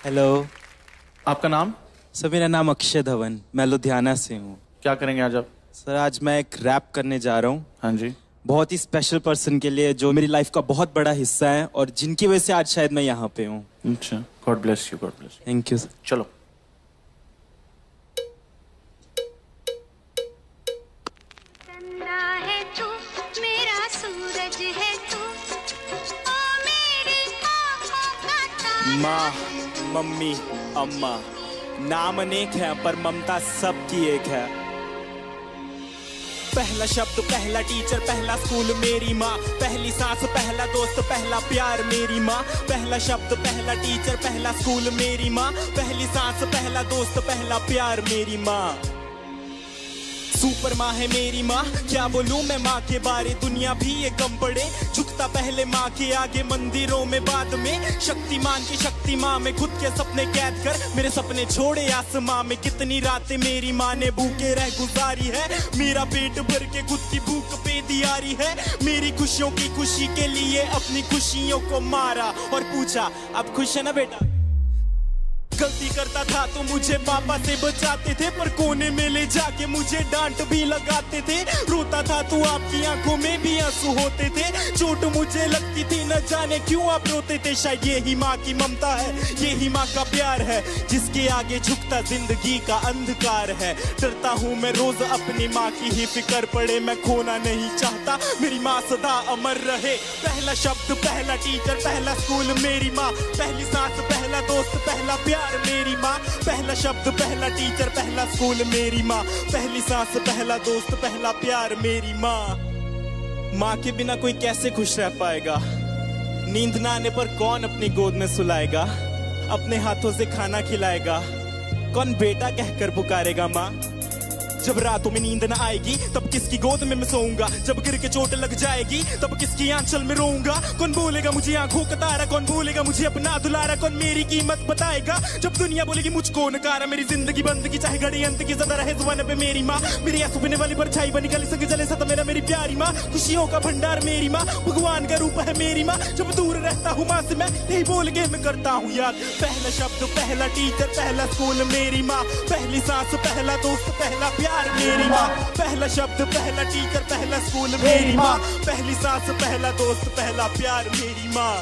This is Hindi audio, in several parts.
हेलो। आपका नाम? सर मेरा नाम अक्षय धवन, मैं लुधियाना से हूँ। क्या करेंगे आज आप? सर आज मैं एक रैप करने जा रहा हूँ। हाँ जी। बहुत ही स्पेशल पर्सन के लिए जो मेरी लाइफ का बहुत बड़ा हिस्सा है और जिनकी वजह से आज शायद मैं यहाँ पे हूँ। अच्छा, God bless you, God bless you. Thank you sir. चलो। माँ, मम्मी, अम्मा, नाम अनेक है पर ममता सबकी एक है। पहला शब्द पहला टीचर पहला स्कूल मेरी माँ, पहली सांस पहला दोस्त पहला प्यार मेरी माँ। पहला शब्द पहला टीचर पहला स्कूल मेरी माँ, पहली सांस पहला दोस्त पहला प्यार मेरी माँ। सुपर माँ है मेरी माँ, क्या बोलूं मैं माँ के बारे, दुनिया भी ये कम पड़े। झुकता पहले माँ के आगे, मंदिरों में बाद में। शक्तिमान की शक्ति माँ में खुद के सपने कैद कर मेरे सपने छोड़े आसमां में। कितनी रातें मेरी माँ ने भूखे रह गुजारी है, मेरा पेट भर के खुद की भूख पे दियारी है। मेरी खुशियों की खुशी के लिए अपनी खुशियों को मारा और पूछा अब खुश है ना बेटा। गलती करता था तो मुझे पापा से बचाते थे, पर कोने में ले जाके मुझे डांट भी लगाते थे। रोता था तो आपकी आंखों में भी आंसू होते थे। चोट मुझे लगती थी न जाने क्यों आप रोते थे। शायद यही माँ की ममता है, यही माँ का प्यार है, जिसके आगे झुकता जिंदगी का अंधकार है। डरता हूँ मैं रोज अपनी माँ की ही फिक्र पड़े, मैं खोना नहीं चाहता मेरी माँ सदा अमर रहे। पहला शब्द पहला टीचर पहला स्कूल मेरी माँ, पहली सांस पहला दोस्त पहला प्यार मेरी माँ। पहला शब्द पहला टीचर पहला स्कूल मेरी माँ, पहली सांस पहला दोस्त पहला प्यार मेरी माँ। माँ के बिना कोई कैसे खुश रह पाएगा, नींद ना आने पर कौन अपनी गोद में सुलाएगा, अपने हाथों से खाना खिलाएगा, कौन बेटा कहकर पुकारेगा माँ। जब रातों में नींद न आएगी तब किसकी गोद में मैं सोऊंगा, जब गिर के चोट लग जाएगी तब किसकी आंचल में रोऊंगा। कौन बोलेगा मुझे आंखों का तारा, कौन बोलेगा मुझे अपना दुलारा, कौन मेरी कीमत बताएगा जब दुनिया बोलेगी मुझको नकारा। मेरी जिंदगी बंद की चाहे घड़ी अंत की ज्यादा रहे जुबान पे मेरी माँ, मेरी आंसू पीने वाली परछाई बनी गली संग जले सता मेरा मेरी प्यारी माँ। खुशियों का भंडार मेरी माँ, भगवान का रूप है मेरी माँ। जब दूर रहता हूँ माँ से मैं यही बोल के मैं करता हूँ याद। पहला शब्द पहला टीचर पहला स्कूल मेरी माँ, पहली सांस पहला दोस्त पहला प्यार मेरी माँ। पहला शब्द पहला टीचर पहला स्कूल मेरी माँ, पहली सांस पहला दोस्त पहला प्यार मेरी माँ।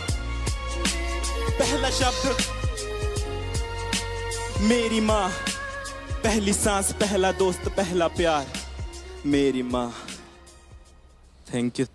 पहला शब्द मेरी माँ, पहली सांस पहला दोस्त पहला प्यार मेरी माँ। Thank you.